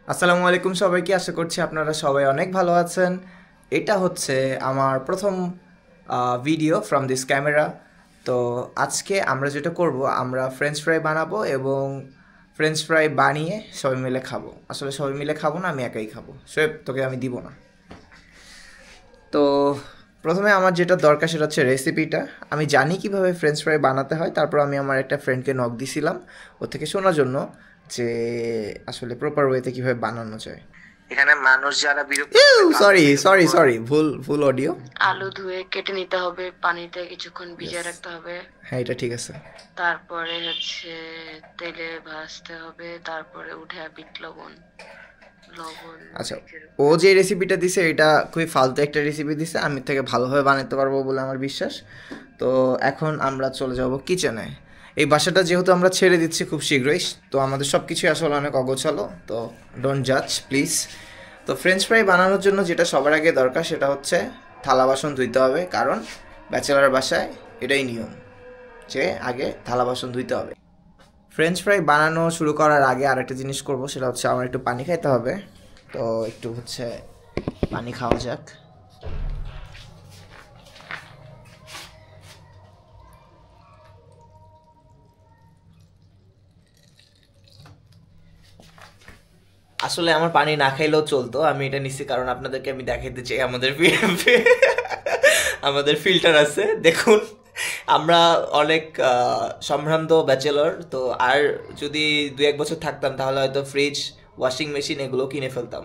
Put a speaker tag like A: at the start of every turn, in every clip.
A: আসসালামু আলাইকুম সবাইকে, আশা করছি আপনারা সবাই অনেক ভালো আছেন। এটা হচ্ছে আমার প্রথম ভিডিও ফ্রম দিস ক্যামেরা। তো আজকে আমরা যেটা করব, আমরা ফ্রেঞ্চ ফ্রাই বানাবো এবং ফ্রেঞ্চ ফ্রাই বানিয়ে সবাই মিলে খাবো। আসলে সবাই মিলে খাবো না, আমি একাই খাবো। শোয়েব, তোকে আমি দিব না। তো প্রথমে আমার যেটা দরকার সেটা হচ্ছে রেসিপিটা। আমি জানি কিভাবে ফ্রেঞ্চ ফ্রাই বানাতে হয়, তারপর আমি আমার একটা ফ্রেন্ডকে নক দিছিলাম ওর থেকে শোনার জন্য যে আসলে প্রপার ওয়েতে কিভাবে বানানো যায়। এখানে মানুষ যারা বিরক্ত, সরি সরি সরি, ভুল ভুল অডিও।
B: আলু ধুয়ে কেটে নিতে হবে, পানিতে কিছুক্ষণ ভিজিয়ে রাখতে হবে।
A: হ্যাঁ, এটা ঠিক আছে।
B: তারপরে তেলে ভাজতে হবে, তারপরে উঠে বিট লবণ লবণ
A: আচ্ছা,
B: মরিচের
A: ও
B: গুঁড়া।
A: যে রেসিপিটা দিছে এটা খুবই ফালতু একটা রেসিপি দিছে, আমি থেকে ভালোভাবে বানাতে পারবো বলে আমার বিশ্বাস। তো এখন আমরা চলে যাব কিচেনে। এই বাসাটা যেহেতু আমরা ছেড়ে দিচ্ছি খুব শীঘ্রই, তো আমাদের সব কিছুই আসলে অনেক অগোছালো, তো ডোন্ট জাজ প্লিজ। তো ফ্রেঞ্চ ফ্রাই বানানোর জন্য যেটা সবার আগে দরকার সেটা হচ্ছে থালা বাসন ধুইতে হবে, কারণ ব্যাচেলার বাসায় এটাই নিয়ম যে আগে থালা বাসন ধুইতে হবে। ফ্রেঞ্চ ফ্রাই বানানো শুরু করার আগে আরেকটা জিনিস করব, সেটা হচ্ছে আমার একটু পানি খাইতে হবে। তো একটু পানি খাওয়া যাক। আসলে আমার পানি না খাইলেও চলতো, আমি এটা নিচ্ছি কারণ আপনাদেরকে আমি দেখাইতে চাই আমাদের ফিল্টার আছে দেখুন। আমরা অনেক সম্ভ্রান্ত ব্যাচেলর তো, আর যদি 2-1 বছর থাকতাম তাহলে হয়তো ফ্রিজ, ওয়াশিং মেশিন এগুলো কিনে ফেলতাম।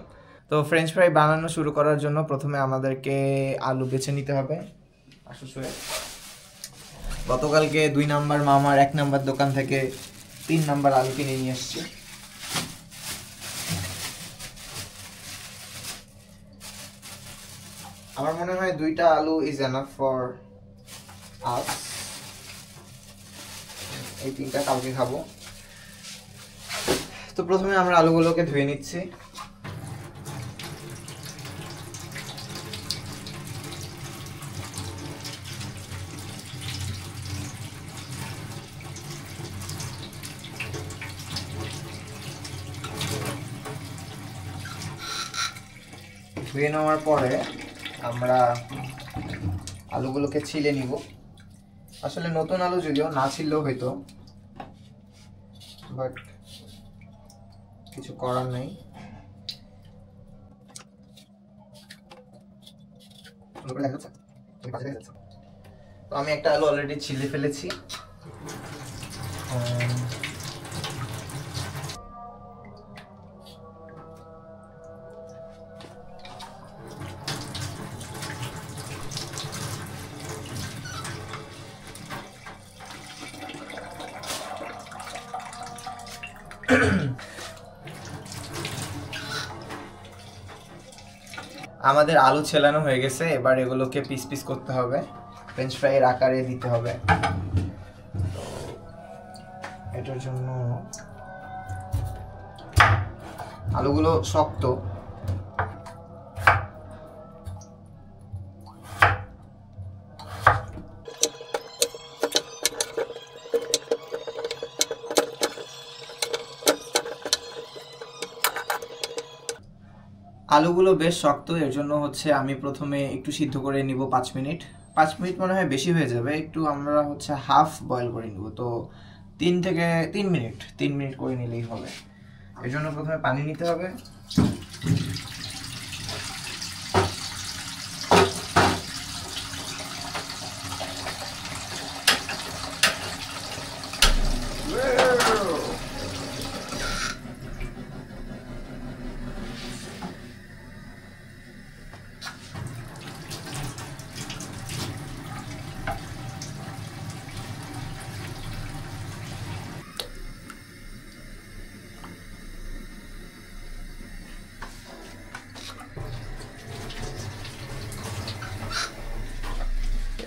A: তো ফ্রেঞ্চ ফ্রাই বানানো শুরু করার জন্য প্রথমে আমাদেরকে আলু বেছে নিতে হবে। গতকালকে 2 নাম্বার মামার 1 নাম্বার দোকান থেকে 3 নাম্বার আলু কিনে নিয়ে এসছি। আমার মনে হয় 2টা আলু ইজ এনাফ ফর আস। এই 3টা কালকে খাবো। তো প্রথমে আমরা আলুগুলোকে ধুয়ে নিচ্ছি। ধুয়ে নেওয়ার পরে আমরা আলুগুলোকে ছিলে নিব। আসলে নতুন আলু যদিও না ছিললেও হইতো, বাট কিছু করার নেই। তো আমি একটা আলু অলরেডি ছিলে ফেলেছি। আমাদের আলু ছেলানো হয়ে গেছে, এবার এগুলোকে পিস পিস করতে হবে, ফ্রেঞ্চ ফ্রাইয়ের আকারে দিতে হবে। তো এটার জন্য আলুগুলো শক্ত, আলুগুলো বেশ শক্ত, এর জন্য আমি প্রথমে একটু সিদ্ধ করে নিব 5 মিনিট। 5 মিনিট মনে হয় বেশি হয়ে যাবে, একটু আমরা হাফ বয়েল করে নিব। তো 3 থেকে 3 মিনিট 3 মিনিট করে নিলেই হবে। এর জন্য প্রথমে পানি নিতে হবে।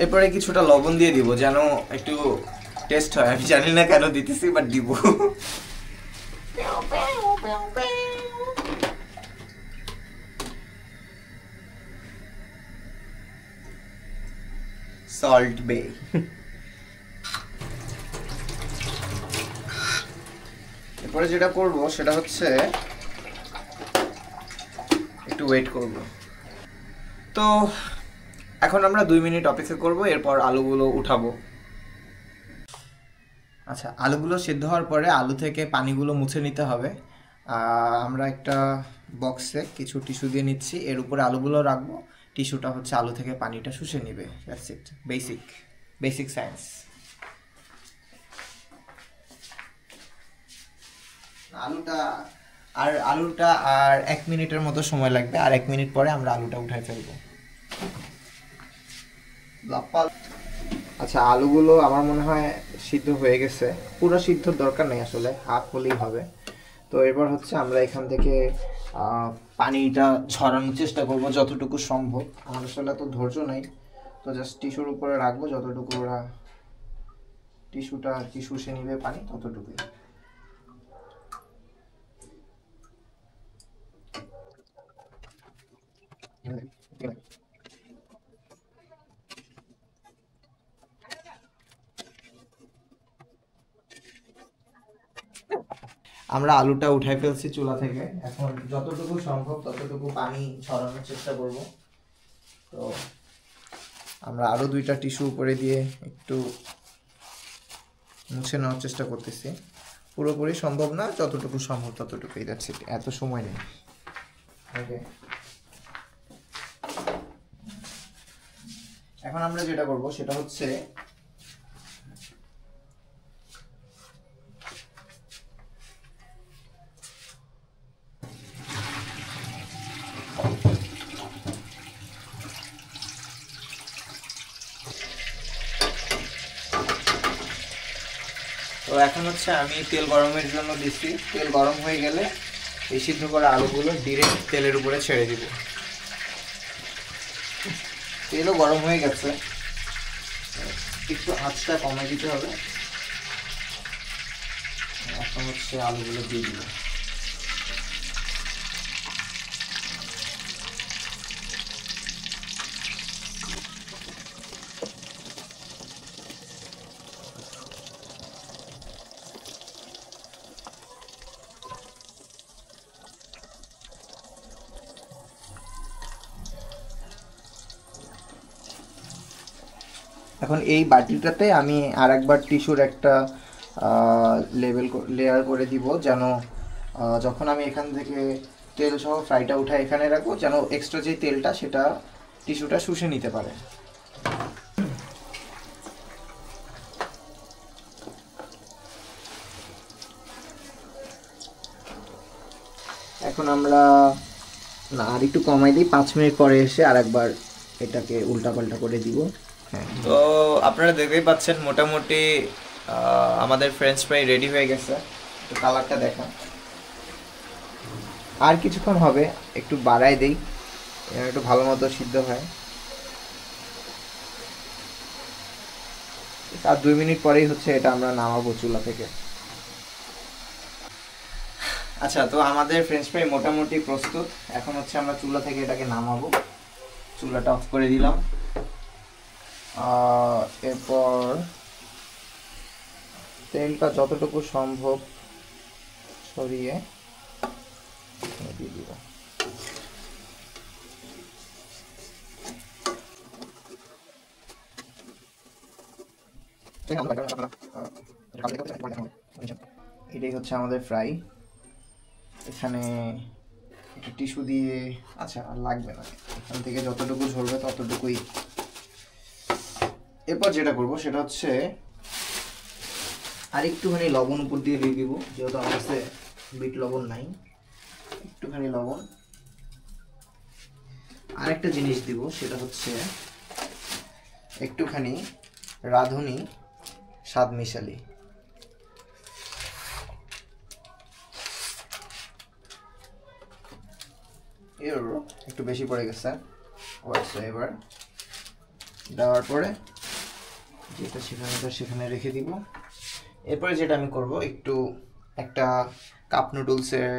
A: এরপরে কিছুটা লবণ দিয়ে দিব যেন একটু টেস্ট হয়। আমি জানি না কেন দিতেছি, বাট দিব। সল্ট বে। এরপরে যেটা করব সেটা একটু ওয়েট করব। তো এখন আমরা 2 মিনিট অপেক্ষা করব, এরপর আলুগুলো উঠাবো। আচ্ছা, আলুগুলো সিদ্ধ হওয়ার পরে আলু থেকে পানিগুলো মুছে নিতে হবে। আমরা একটা বক্সে কিছু টিস্যু দিয়ে নিচ্ছি, এর উপরে আলুগুলো রাখবো। টিস্যুটা হচ্ছে আলু থেকে পানিটা শুষে নিবে। That's it, basic science. আলুটা আর 1 মিনিটের মতো সময় লাগবে, আর 1 মিনিট পরে আমরা আলুটা উঠাই ফেলবো। আচ্ছা, আলুগুলো আমার মনে হয় সিদ্ধ হয়ে গেছে। পুরো সিদ্ধর দরকার নেই, আসলে হাফ হলেই হবে। তো এরপর হচ্ছে আমরা এখান থেকে পানিটা ছড়ানোর চেষ্টা করব যতটুকু সম্ভব। আমার আসলে তো ধৈর্য নাই, তো জাস্ট টিস্যুর উপরে রাখবো, যতটুকু ওরা টিস্যুটা আর কি শুষে নিবে পানি, ততটুকুই। আমরা আলুটা উঠাই ফেলছি চুলা থেকে। এখন যতটুকু সম্ভব ততটুকু পানি ছড়ানোর চেষ্টা করব। তো আমরা আরো 2টা টিস্যু উপরে দিয়ে একটু মুছে নেওয়ার চেষ্টা করতেছি। পুরোপুরি সম্ভব না, যতটুকু সম্ভব ততটুকুই। দ্যাটস ইট, এত সময় নেই। ওকে, এখন আমরা যেটা করব সেটা হচ্ছে তো এখন হচ্ছে আমি তেল গরমের জন্য দিচ্ছি। তেল গরম হয়ে গেলে এই সিদ্ধ করা আলুগুলো ডিরেক্ট তেলের উপরে ছেড়ে দিব। তেলও গরম হয়ে গেছে, একটু আঁচটা কমাই দিতে হবে। এখন হচ্ছে আলুগুলো দিয়ে দিব। এখন এই বাটিটাতে আমি আর একবার টিস্যুর একটা লেয়ার করে দিব, যেন যখন আমি এখান থেকে তেল সহ ফ্রাইটা উঠাই এখানে রাখবো, যেন এক্সট্রা যে তেলটা সেটা টিস্যুটা শুষে নিতে পারে। এখন আমরা আর একটু কমাই দিই, 5 মিনিট পরে এসে আর একবার এটাকে উল্টাপাল্টা করে দিব। হ্যাঁ, তো আপনারা দেখতেই পাচ্ছেন মোটামুটি আমাদের ফ্রেঞ্চ ফ্রাই রেডি হয়ে গেছে। তো কালারটা দেখা, আর কিছুক্ষণ হবে, একটু বাড়াই দেই, একটু ভালো মতো সিদ্ধ হয়। আর 2 মিনিট পরেই হচ্ছে এটা আমরা নামাবো চুলা থেকে। আচ্ছা, তো আমাদের ফ্রেঞ্চ ফ্রাই মোটামুটি প্রস্তুত। এখন হচ্ছে আমরা চুলা থেকে এটাকে নামাবো। চুলাটা অফ করে দিলাম। এরপর তেলটা যতটুকু সম্ভব সরিয়ে দিয়ে দিব। এটাই হচ্ছে আমাদের ফ্রাই। এখানে একটা টিস্যু দিয়ে, আচ্ছা আর লাগবে না, এখান থেকে যতটুকু ঝরবে ততটুকুই। এরপর যেটা করব সেটা হচ্ছে আর একটুখানি লবণ উপর দিয়ে দিব, যেহেতু আমার কাছে বিট লবণ নাই। একটুখানি লবণ। আর একটা জিনিস দিব, সেটা হচ্ছে একটুখানি রাঁধুনি স্বাদ মিশালি। এর একটু বেশি পড়ে গেছে। এবার দেওয়ার পরে যেটা সেখানে রেখে দিব। এরপরে যেটা আমি করব, একটা কাপ নুডলসের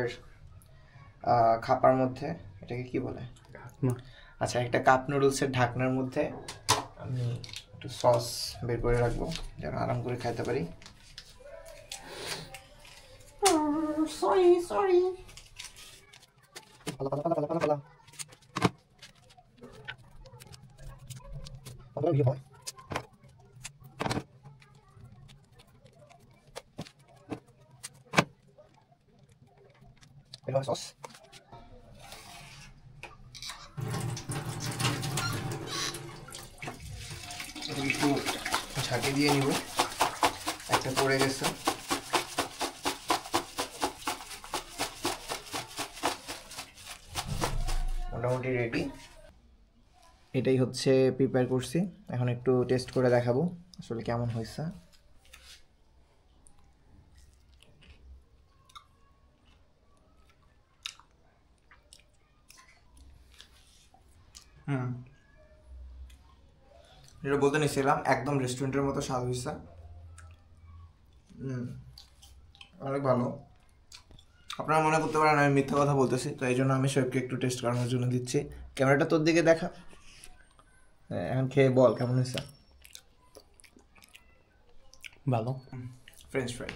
A: খাপার মধ্যে, এটাকে কি বলে, আচ্ছা, একটা কাপ নুডলসের ঢাকনার মধ্যে আমি একটু সস বের করে রাখবো, যেন আরাম করে খাইতে পারি। সরি ভিডিও হয়। এটা সস একটু ঝাঁকে দিয়ে নিব, একটা পড়ে গেছে। মোটামুটি রেডি। এটাই হচ্ছে প্রিপেয়ার করছি, এখন একটু টেস্ট করে দেখাবো আসলে কেমন হয়েছে। যেটা বলতে নিছিলাম, একদম রেস্টুরেন্টের মতো স্বাদ হয়েছে। অনেক ভালো। আপনারা মনে করতে পারেন আমি মিথ্যা কথা বলতেছি, তো এই জন্য আমি শোয়েবকে একটু টেস্ট করানোর জন্য দিচ্ছি। ক্যামেরাটা তোর দিকে দেখা, এখন খেয়ে বল কেমন হয়েছে।
C: ভালো।
A: French fry.